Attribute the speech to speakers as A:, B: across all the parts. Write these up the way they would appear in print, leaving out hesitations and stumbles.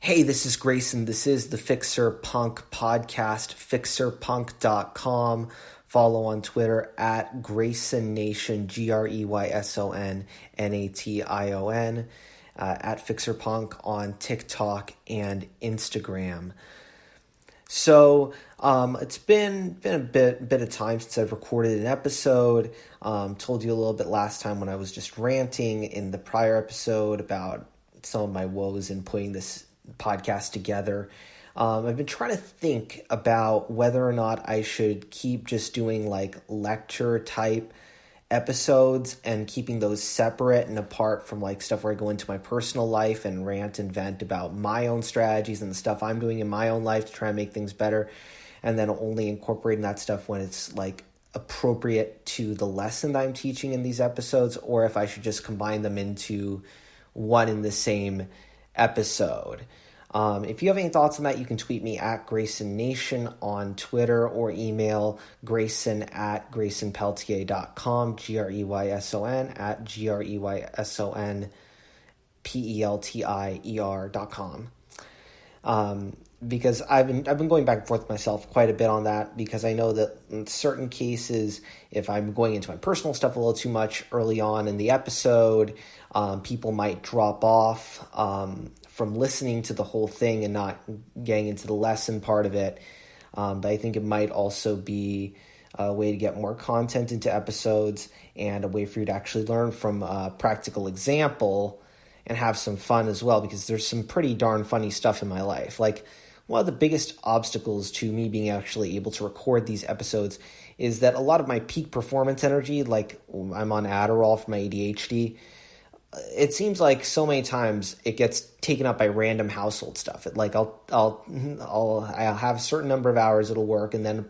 A: Hey, this is Grayson. This is the Fixer Punk podcast, fixerpunk.com. Follow on Twitter at Grayson Nation, GreysonNation, at Fixer Punk on TikTok and Instagram. So it's been a bit of time since I've recorded an episode. Told you a little bit last time when I was just ranting in the prior episode about some of my woes in putting this podcast together. I've been trying to think about whether or not I should keep just doing like lecture type episodes and keeping those separate and apart from like stuff where I go into my personal life and rant and vent about my own strategies and the stuff I'm doing in my own life to try and make things better, and then only incorporating that stuff when it's like appropriate to the lesson that I'm teaching in these episodes, or if I should just combine them into one in the same episode. If you have any thoughts on that, you can tweet me at Grayson Nation on Twitter or email Grayson at GraysonPeltier.com, Greyson at GreysonPeltier.com. Because I've been going back and forth with myself quite a bit on that, because I know that in certain cases, if I'm going into my personal stuff a little too much early on in the episode, people might drop off from listening to the whole thing and not getting into the lesson part of it. But I think it might also be a way to get more content into episodes and a way for you to actually learn from a practical example and have some fun as well, because there's some pretty darn funny stuff in my life. Like, one of the biggest obstacles to me being actually able to record these episodes is that a lot of my peak performance energy, like I'm on Adderall for my ADHD, it seems like so many times it gets taken up by random household stuff. I'll have a certain number of hours it'll work, and then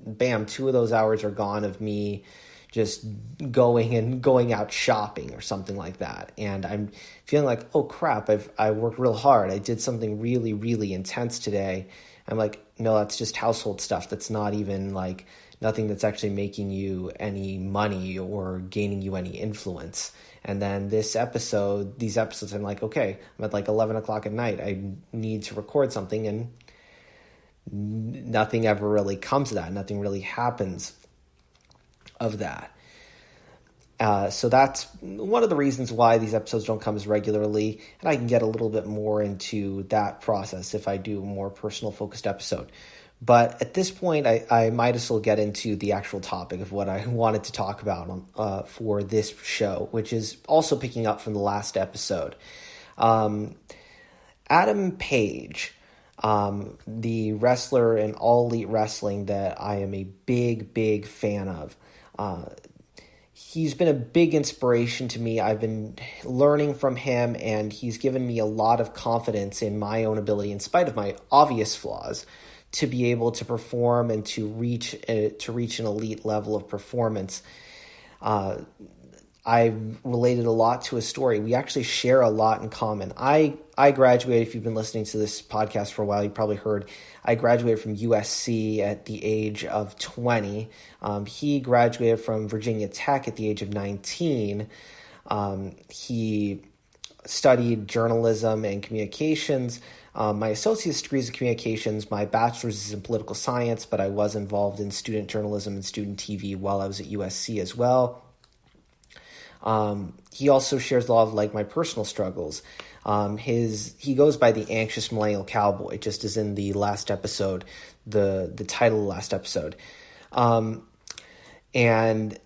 A: bam, 2 of those hours are gone of me just going out shopping or something like that. And I'm feeling like, oh crap, I worked real hard. I did something really, really intense today. I'm like, no, that's just household stuff. That's not even like nothing that's actually making you any money or gaining you any influence. And then these episodes, I'm like, okay, I'm at like 11 o'clock at night. I need to record something, and nothing ever really comes of that. Nothing really happens of that. So that's one of the reasons why these episodes don't come as regularly, and I can get a little bit more into that process if I do a more personal focused episode. But at this point, I might as well get into the actual topic of what I wanted to talk about for this show, which is also picking up from the last episode. Adam Page, the wrestler in All Elite Wrestling that I am a big, big fan of. He's been a big inspiration to me. I've been learning from him, and he's given me a lot of confidence in my own ability, in spite of my obvious flaws, to be able to perform and to reach an elite level of performance. I related a lot to his story. We actually share a lot in common. I graduated, if you've been listening to this podcast for a while, you probably heard, I graduated from USC at the age of 20. He graduated from Virginia Tech at the age of 19. He studied journalism and communications. My associate's degree is in communications. My bachelor's is in political science, but I was involved in student journalism and student TV while I was at USC as well. He also shares a lot of like my personal struggles. He goes by the Anxious Millennial Cowboy, just as in the last episode, the title of the last episode. And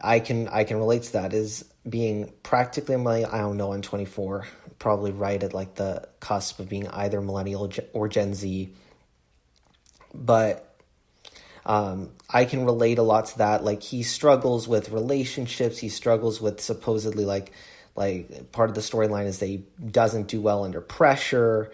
A: I can relate to that as being practically a millennial. I don't know, I'm 24, probably right at like the cusp of being either millennial or Gen Z. But I can relate a lot to that. Like, he struggles with relationships. He struggles with supposedly like part of the storyline is that he doesn't do well under pressure.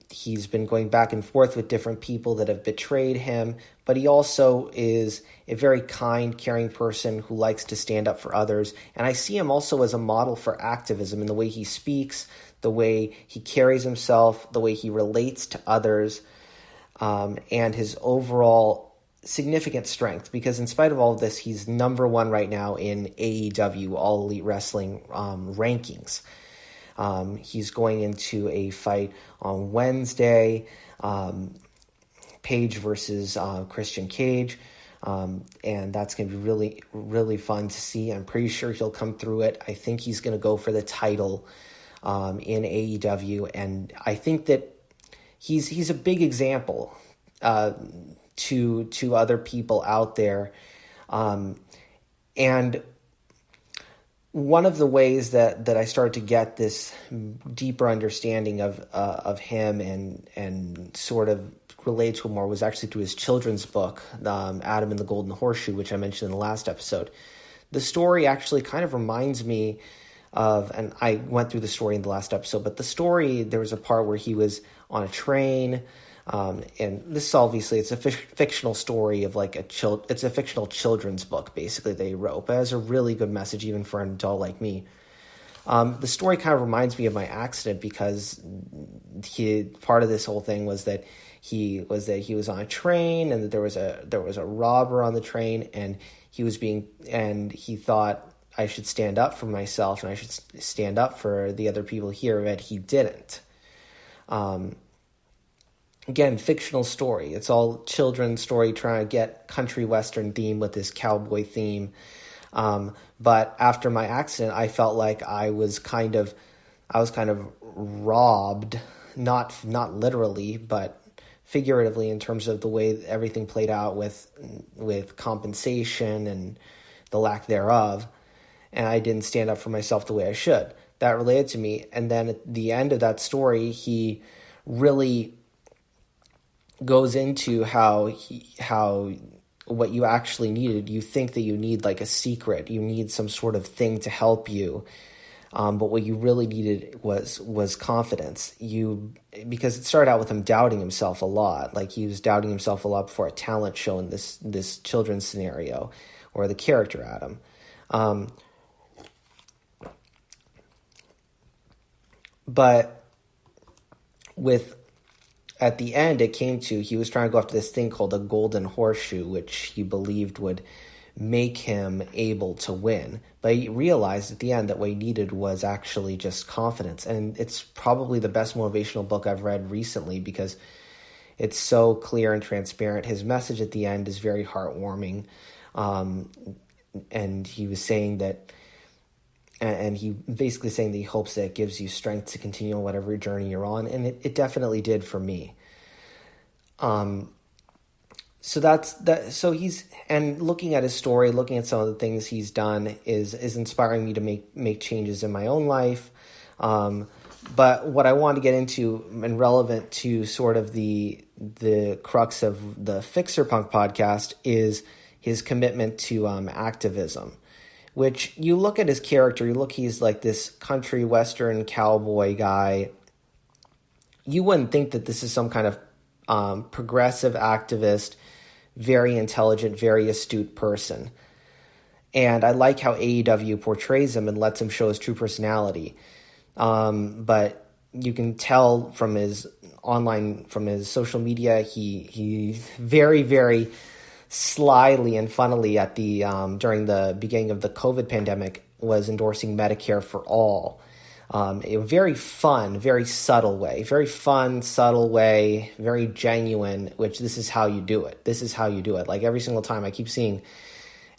A: He's been going back and forth with different people that have betrayed him, but he also is a very kind, caring person who likes to stand up for others. And I see him also as a model for activism in the way he speaks, the way he carries himself, the way he relates to others, and his overall significant strength, because in spite of all of this, he's number one right now in AEW, All Elite Wrestling rankings. He's going into a fight on Wednesday, Page versus Christian Cage. And that's going to be really, really fun to see. I'm pretty sure he'll come through it. I think he's going to go for the title in AEW. And I think that he's a big example to other people out there. And one of the ways that I started to get this deeper understanding of him and sort of relate to him more was actually through his children's book, Adam and the Golden Horseshoe, which I mentioned in the last episode. The story actually kind of reminds me of, and I went through the story in the last episode, but the story, there was a part where he was on a train, and this is obviously, it's a fictional story of like it's a fictional children's book, basically, they wrote, but it has a really good message even for an adult like me. The story kind of reminds me of my accident because part of this whole thing was that he was on a train and that there was a robber on the train, and he thought I should stand up for myself and I should stand up for the other people here, but he didn't. Again, fictional story. It's all children's story trying to get country western theme with this cowboy theme. But after my accident, I felt like I was kind of robbed, not literally, but figuratively, in terms of the way everything played out with compensation and the lack thereof. And I didn't stand up for myself the way I should. That related to me. And then at the end of that story, he really goes into how what you actually needed. You think that you need like a secret, you need some sort of thing to help you, but what you really needed was confidence. Because it started out with him doubting himself a lot. Like he was doubting himself a lot before a talent show in this children's scenario, or the character Adam. But at the end, it came to, he was trying to go after this thing called a golden horseshoe, which he believed would make him able to win. But he realized at the end that what he needed was actually just confidence. And it's probably the best motivational book I've read recently because it's so clear and transparent. His message at the end is very heartwarming. And he was saying that, and he basically saying that he hopes that it gives you strength to continue on whatever journey you're on. And it definitely did for me. So that's that. So and looking at his story, looking at some of the things he's done is inspiring me to make changes in my own life. But what I want to get into, and relevant to sort of the crux of the Fixer Punk podcast, is his commitment to activism. Which, you look at his character, he's like this country western cowboy guy. You wouldn't think that this is some kind of progressive activist, very intelligent, very astute person. And I like how AEW portrays him and lets him show his true personality. But you can tell from his social media, he very, very slyly and funnily at the during the beginning of the COVID pandemic was endorsing Medicare for all. A very fun, very subtle way, very genuine, which this is how you do it. Like every single time I keep seeing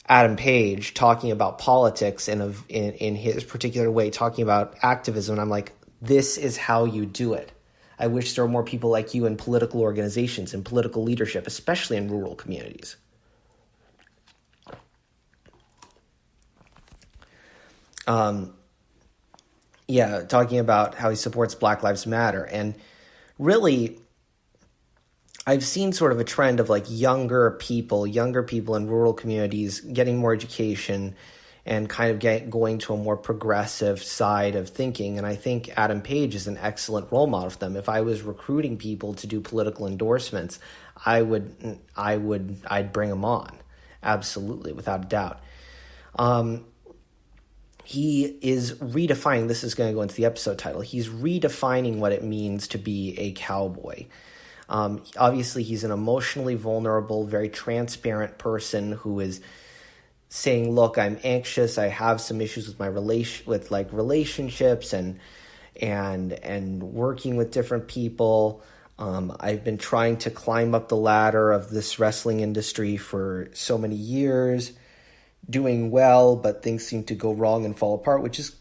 A: Adam Page talking about politics in his particular way, talking about activism, and I'm like, this is how you do it. I wish there were more people like you in political organizations and political leadership, especially in rural communities. Talking about how he supports Black Lives Matter. And really, I've seen sort of a trend of like younger people in rural communities getting more education and kind of going to a more progressive side of thinking. And I think Adam Page is an excellent role model for them. If I was recruiting people to do political endorsements, I'd bring him on. Absolutely, without a doubt. He is redefining, this is going to go into the episode title, he's redefining what it means to be a cowboy. Obviously, he's an emotionally vulnerable, very transparent person who is saying, look, I'm anxious, I have some issues with my relationships, and and working with different people. I've been trying to climb up the ladder of this wrestling industry for so many years, doing well, but things seem to go wrong and fall apart, which is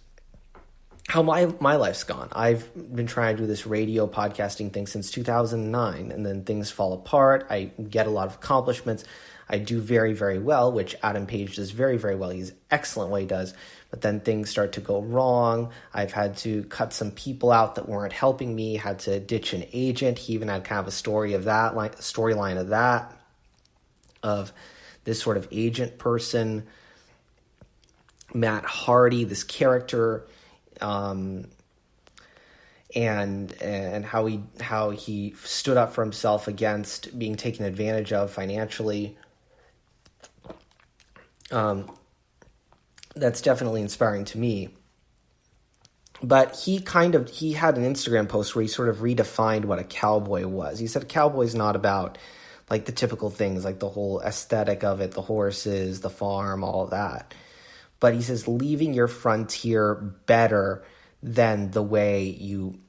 A: how my life's gone. I've been trying to do this radio podcasting thing since 2009, and then things fall apart. I get a lot of accomplishments. I do very, very well, which Adam Page does very, very well. He's excellent what he does. But then things start to go wrong. I've had to cut some people out that weren't helping me, had to ditch an agent. He even had kind of a storyline of that, of this sort of agent person, Matt Hardy, this character, and how he stood up for himself against being taken advantage of financially. That's definitely inspiring to me. But he had an Instagram post where he sort of redefined what a cowboy was. He said a cowboy is not about like the typical things, like the whole aesthetic of it, the horses, the farm, all of that. But he says leaving your frontier better than the way you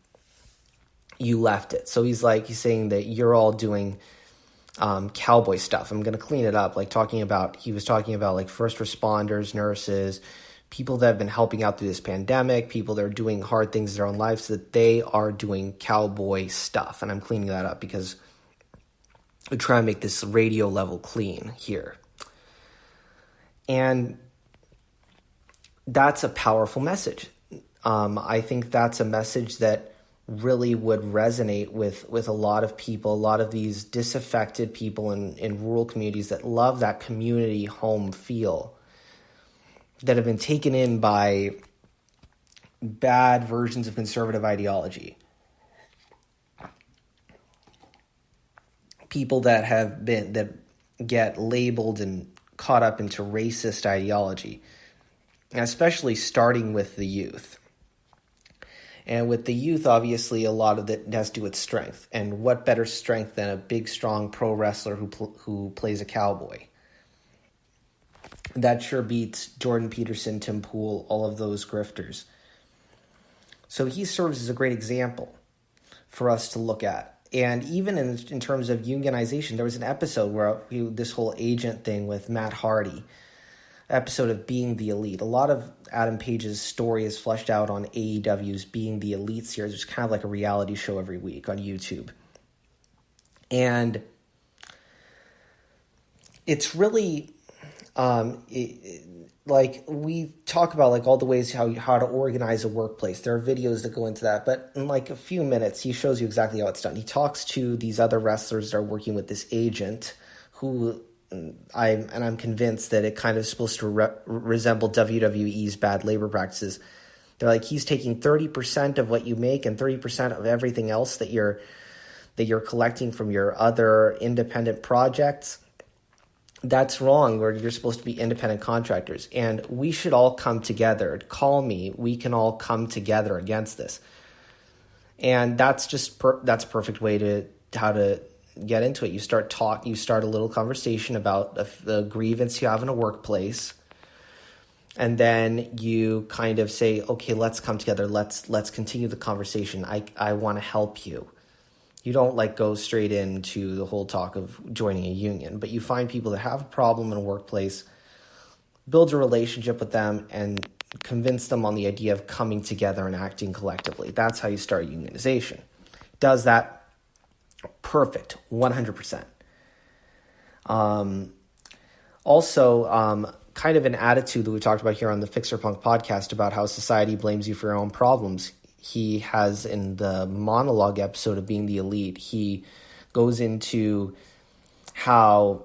A: left it. So he's saying that you're all doing cowboy stuff. I'm going to clean it up. He was talking about like first responders, nurses, people that have been helping out through this pandemic, people that are doing hard things in their own lives, that they are doing cowboy stuff. And I'm cleaning that up because we try and make this radio level clean here. And that's a powerful message. I think that's a message that really would resonate with a lot of people, a lot of these disaffected people in rural communities that love that community home feel, that have been taken in by bad versions of conservative ideology. People that get labeled and caught up into racist ideology, especially starting with the youth. And with the youth, obviously, a lot of it has to do with strength. And what better strength than a big, strong pro wrestler who plays a cowboy? That sure beats Jordan Peterson, Tim Pool, all of those grifters. So he serves as a great example for us to look at. And even in terms of unionization, there was an episode where this whole agent thing with Matt Hardy, episode of Being the Elite. A lot of Adam Page's story is fleshed out on AEW's Being the Elite series, which is kind of like a reality show every week on YouTube. And it's really, like we talk about like all the ways how to organize a workplace. There are videos that go into that, but in like a few minutes, he shows you exactly how it's done. He talks to these other wrestlers that are working with this agent who I'm convinced that it kind of is supposed to resemble WWE's bad labor practices. They're like, he's taking 30% of what you make and 30% of everything else that you're collecting from your other independent projects. That's wrong, where you're supposed to be independent contractors. And we should all come together. Call me. We can all come together against this. And that's just that's a perfect way to how to get into it. You start a little conversation about the grievance you have in a workplace, and then you kind of say, okay, let's come together. Let's continue the conversation. I want to help you. You don't like go straight into the whole talk of joining a union, but you find people that have a problem in a workplace, build a relationship with them, and convince them on the idea of coming together and acting collectively. That's how you start unionization. Does that perfect, 100%. Also, kind of an attitude that we talked about here on the Fixer Punk podcast about how society blames you for your own problems. He has in the monologue episode of Being the Elite, he goes into how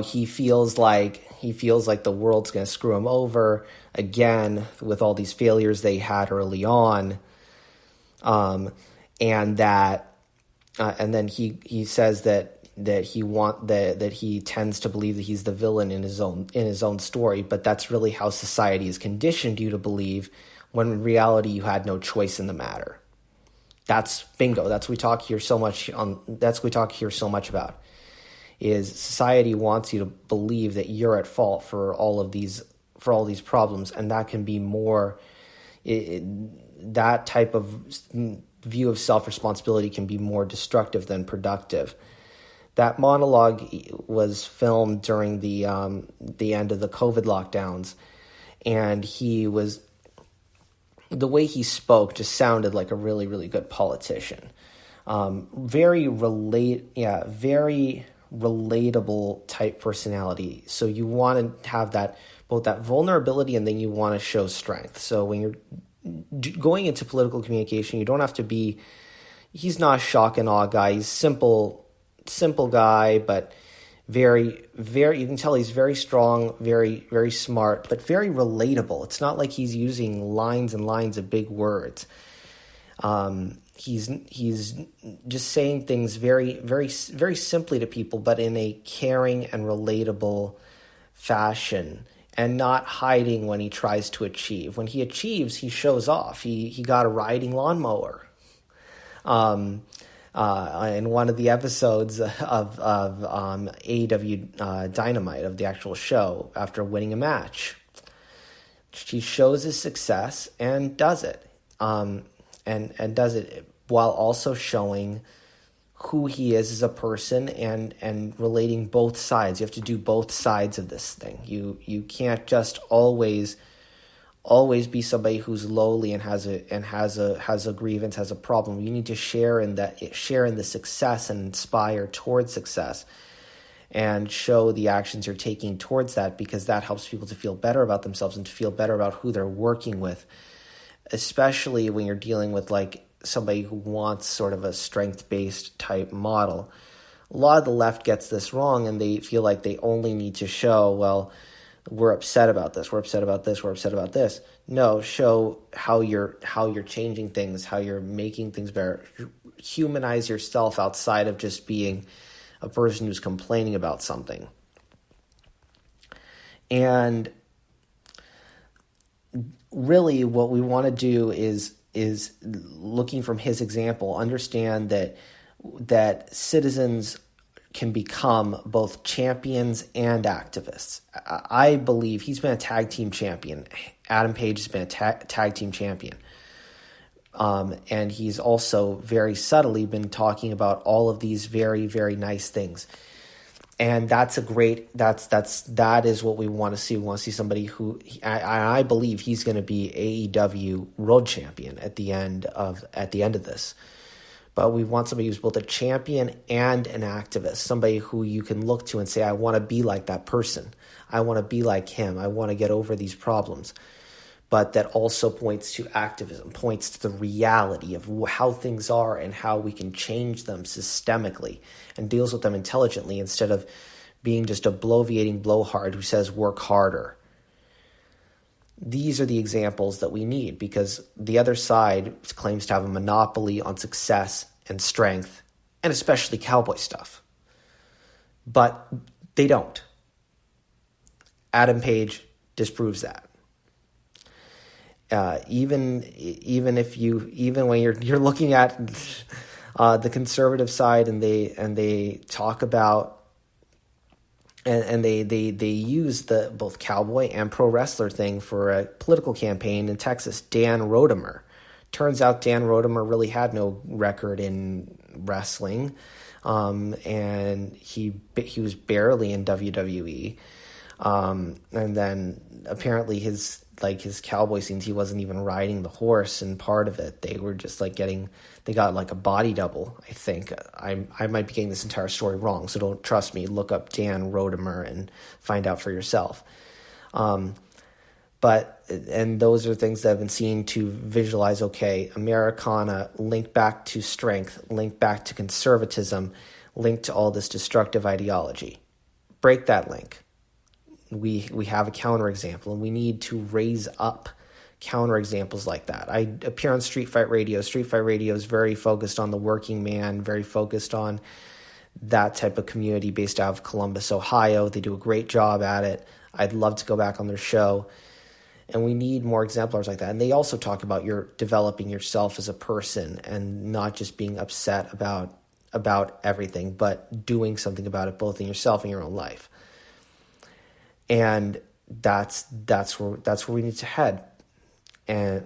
A: he feels like the world's going to screw him over again with all these failures they had early on. And then he says that he tends to believe that he's the villain in his own story, but that's really how society has conditioned you to believe, when in reality you had no choice in the matter. That's bingo. That's what we talk here so much about. Is society wants you to believe that you're at fault for all these problems, and that can be more that type of view of self-responsibility can be more destructive than productive. That monologue was filmed during the end of the COVID lockdowns, and the way he spoke just sounded like a really, really good politician. Very relatable type personality. So you want to have both that vulnerability, and then you want to show strength. So when you're going into political communication, you don't have to be. He's not a shock and awe guy. He's simple guy, but very, very. You can tell he's very strong, very, very smart, but very relatable. It's not like he's using lines and lines of big words. He's just saying things very, very, very simply to people, but in a caring and relatable fashion, and not hiding when he tries to achieve. When he achieves, he shows off. He got a riding lawnmower. In one of the episodes of AEW Dynamite, of the actual show, after winning a match, he shows his success and does it. And does it while also showing who he is as a person, and relating both sides. You have to do both sides of this thing. You can't just always be somebody who's lowly and has a grievance, has a problem. You need to share in the success and inspire towards success, and show the actions you're taking towards that, because that helps people to feel better about themselves and to feel better about who they're working with. Especially when you're dealing with like somebody who wants sort of a strength-based type model. A lot of the left gets this wrong, and they feel like they only need to show, well, we're upset about this, we're upset about this, we're upset about this. No, show how you're changing things, how you're making things better. Humanize yourself outside of just being a person who's complaining about something. And really what we want to do is looking from his example, understand that citizens can become both champions and activists. I believe he's been a tag team champion. Adam Page has been a tag team champion. And he's also very subtly been talking about all of these very, very nice things. And that is what we want to see. We want to see somebody who I believe he's going to be AEW World Champion at the end of this. But we want somebody who's both a champion and an activist, somebody who you can look to and say, I want to be like that person. I want to be like him. I want to get over these problems. But that also points to activism, points to the reality of how things are and how we can change them systemically, and deals with them intelligently instead of being just a bloviating blowhard who says work harder. These are the examples that we need, because the other side claims to have a monopoly on success and strength, and especially cowboy stuff. But they don't. Adam Page disproves that. Even when you're looking at the conservative side, and they talk about and they use the both cowboy and pro wrestler thing for a political campaign in Texas. Dan Rodemer. Turns out Dan Rodemer really had no record in wrestling, and he was barely in WWE. And then apparently his cowboy scenes, he wasn't even riding the horse, and part of it, they were just like they got like a body double, I think. I might be getting this entire story wrong, so don't trust me. Look up Dan Rodemer and find out for yourself. But those are things that have been seen to visualize, okay, Americana, link back to strength, link back to conservatism, link to all this destructive ideology. Break that link. We have a counterexample, and we need to raise up counterexamples like that. I appear on Street Fight Radio. Street Fight Radio is very focused on the working man, very focused on that type of community based out of Columbus, Ohio. They do a great job at it. I'd love to go back on their show. And we need more exemplars like that. And they also talk about developing yourself as a person, and not just being upset about everything, but doing something about it, both in yourself and your own life. And that's where we need to head. And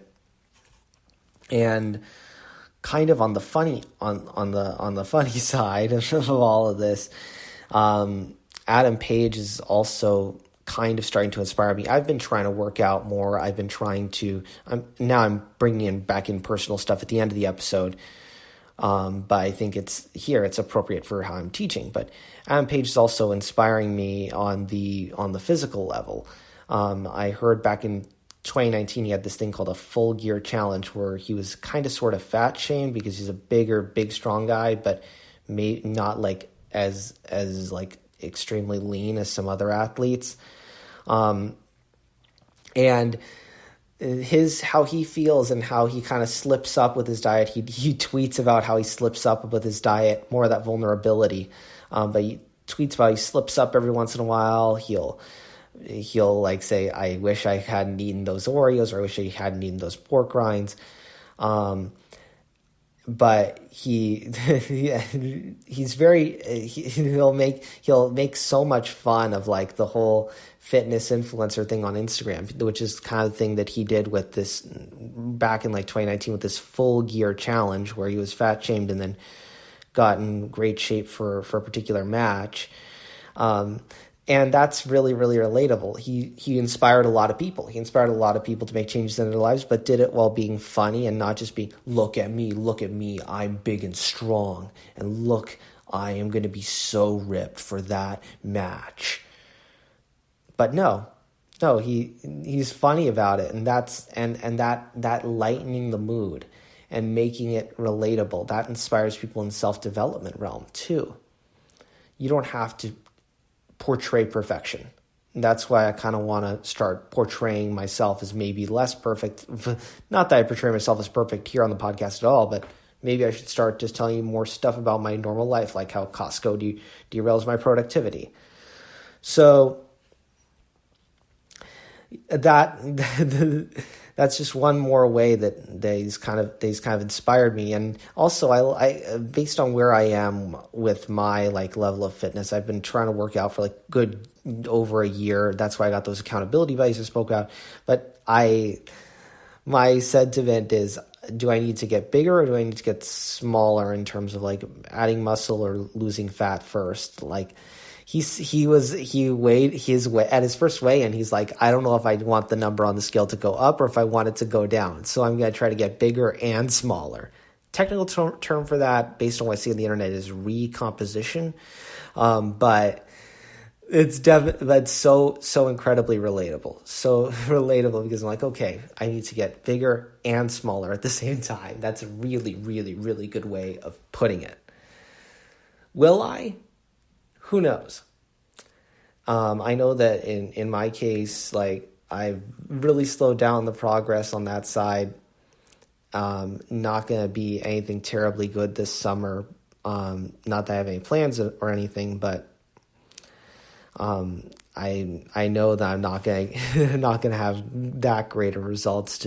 A: And kind of on the funny on the funny side of all of this, Adam Page is also kind of starting to inspire me. I've been trying to work out more. I've been trying to. I'm bringing back in personal stuff at the end of the episode, but I think it's appropriate for how I'm teaching. But Adam Page is also inspiring me on the physical level. I heard back in 2019 he had this thing called a full gear challenge where he was kind of sort of fat shamed because he's a big strong guy, but not like as like extremely lean as some other athletes. And how he feels and how he kind of slips up with his diet. He tweets about how he slips up with his diet, more of that vulnerability. But he tweets about he slips up every once in a while. He'll like say, I wish I hadn't eaten those Oreos, or I wish I hadn't eaten those pork rinds. But he'll make so much fun of like the whole fitness influencer thing on Instagram, which is kind of the thing that he did with this back in like 2019 with this full gear challenge where he was fat shamed and then got in great shape for a particular match. And that's really, really relatable. He inspired a lot of people. He inspired a lot of people to make changes in their lives, but did it while being funny and not just being, look at me, I'm big and strong, and look, I am going to be so ripped for that match. But no, he's funny about it, and that lightening the mood and making it relatable, that inspires people in the self-development realm too. You don't have to portray perfection. That's why I kind of want to start portraying myself as maybe less perfect. Not that I portray myself as perfect here on the podcast at all, but maybe I should start just telling you more stuff about my normal life, like how Costco derails my productivity. So that's just one more way that they's kind of inspired me. And also I based on where I am with my like level of fitness, I've been trying to work out for like good over a year. That's why I got those accountability buddies I spoke about. But my sentiment is, do I need to get bigger or do I need to get smaller in terms of like adding muscle or losing fat first? Like he weighed his way at his first weigh in. He's like, I don't know if I want the number on the scale to go up or if I want it to go down. So I'm going to try to get bigger and smaller. Technical term for that, based on what I see on the internet, is recomposition. But it's so incredibly relatable. So relatable because I'm like, okay, I need to get bigger and smaller at the same time. That's a really, really, really good way of putting it. Will I? Who knows? I know that in my case, like I've really slowed down the progress on that side. Not going to be anything terribly good this summer. Not that I have any plans or anything, but I know that I'm not going to have that great of results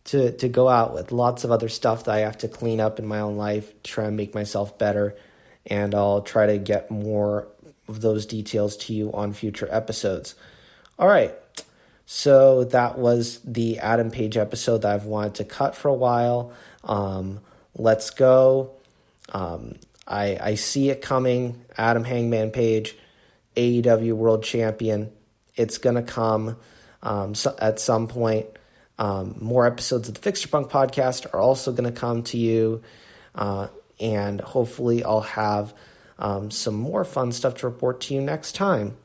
A: to go out with. Lots of other stuff that I have to clean up in my own life, try and make myself better. And I'll try to get more of those details to you on future episodes. All right. So that was the Adam Page episode that I've wanted to cut for a while. Let's go. I see it coming. Adam Hangman Page, AEW World Champion. It's going to come at some point. More episodes of the Fixer Punk podcast are also going to come to you. And hopefully I'll have some more fun stuff to report to you next time.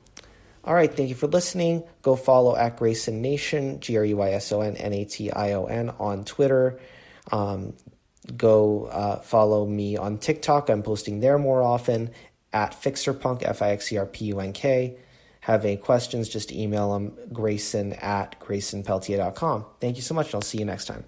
A: All right, thank you for listening. Go follow at Grayson Nation, GRUISONNATION on Twitter. Go follow me on TikTok. I'm posting there more often at FixerPunk, FIXERPUNK. Have any questions, just email them, Grayson@GraysonPeltier.com. Thank you so much, and I'll see you next time.